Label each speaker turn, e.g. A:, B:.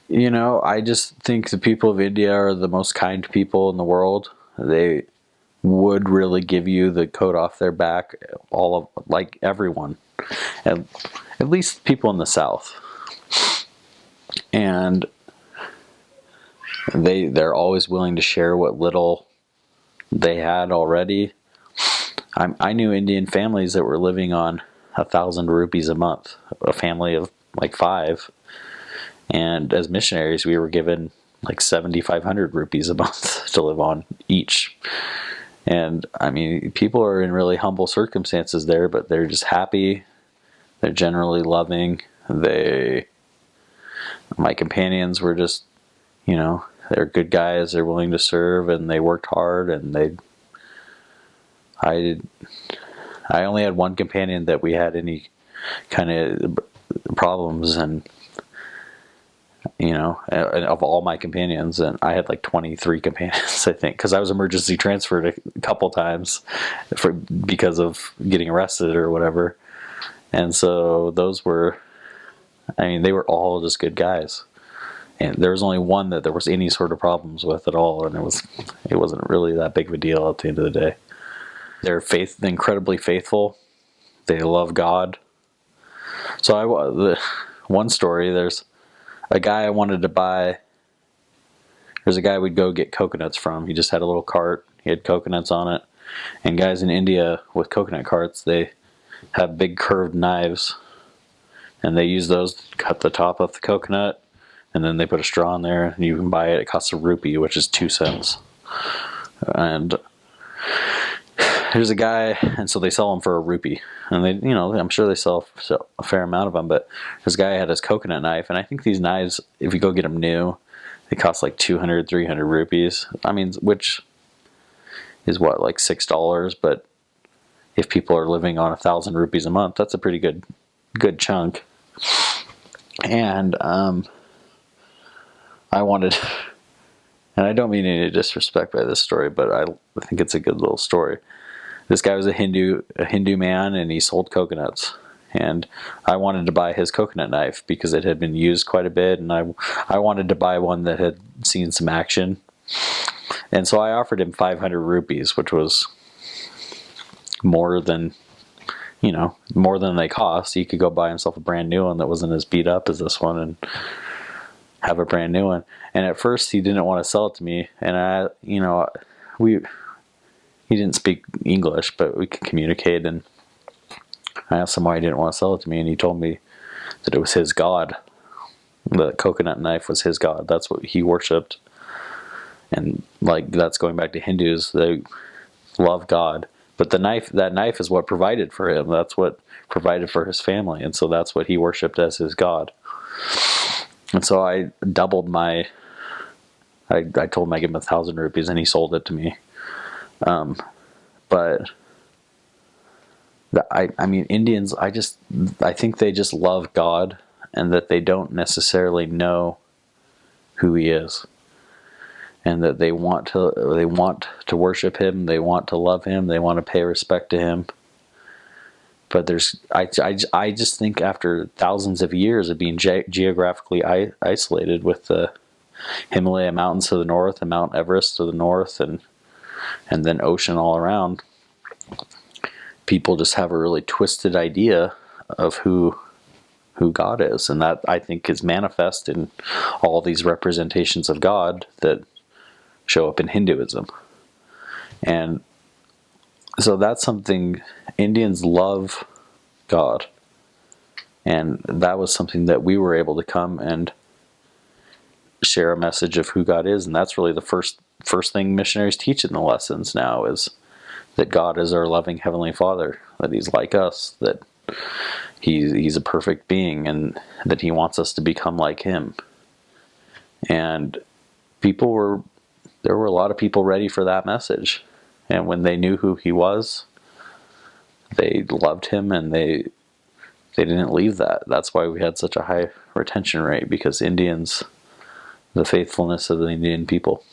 A: I just think the people of India are the most kind people in the world. They would really give you the coat off their back, all of like everyone, at, at least people in the South, and they're always willing to share what little they had already. I knew Indian families that were living on 1,000 rupees a month, a family of like five, and as missionaries we were given like 7,500 rupees a month to live on each. And I mean, people are in really humble circumstances there, but they're just happy. They're generally loving. My companions were just, they're good guys. They're willing to serve, and they worked hard. And I only had one companion that we had any kind of problems, and of all my companions, and I had like 23 companions, I think, because I was emergency transferred a couple times because of getting arrested or whatever. And so they were all just good guys. And there was only one that there was any sort of problems with at all, and it wasn't really that big of a deal at the end of the day. They're incredibly faithful. They love God. So one story, there's a guy I wanted to buy. There's a guy we'd go get coconuts from. He just had a little cart. He had coconuts on it. And guys in India with coconut carts, they have big curved knives, and they use those to cut the top of the coconut, and then they put a straw in there, and you can buy it. It costs a rupee, which is 2 cents. And there's a guy, and so they sell them for a rupee, and I'm sure they sell a fair amount of them. But this guy had his coconut knife, and I think these knives, if you go get them new, they cost like 200, 300 rupees. I mean, which is what, like $6? But if people are living on 1,000 rupees a month, that's a pretty good chunk. And I wanted, and I don't mean any disrespect by this story, but I think it's a good little story. This guy was a Hindu man, and he sold coconuts. And I wanted to buy his coconut knife because it had been used quite a bit, and I wanted to buy one that had seen some action. And so I offered him 500 rupees, which was more than they cost. He could go buy himself a brand new one that wasn't as beat up as this one and have a brand new one. And at first he didn't want to sell it to me, and he didn't speak English, but we could communicate, and I asked him why he didn't want to sell it to me, and he told me that it was his god. The coconut knife was his god. That's what he worshipped. And that's going back to Hindus. They love God. But that knife is what provided for him. That's what provided for his family. And so that's what he worshipped as his god. And so I doubled I told him I'd give him 1,000 rupees, and he sold it to me. But I mean, Indians, I think they just love God, and that they don't necessarily know who he is, and that they want to worship him, they want to love him, they want to pay respect to him. But I just think after thousands of years of being geographically isolated, with the Himalaya mountains to the north and Mount Everest to the north, and then ocean all around, people just have a really twisted idea of who God is. And that, I think, is manifest in all these representations of God that show up in Hinduism. And so that's something, Indians love God. And that was something that we were able to come and share a message of who God is. And that's really the first thing missionaries teach in the lessons now, is that God is our loving Heavenly Father, that He's like us, that He's a perfect being, and that He wants us to become like Him. And there were a lot of people ready for that message. And when they knew who He was, they loved Him, and they didn't leave that. That's why we had such a high retention rate, because the faithfulness of the Indian people.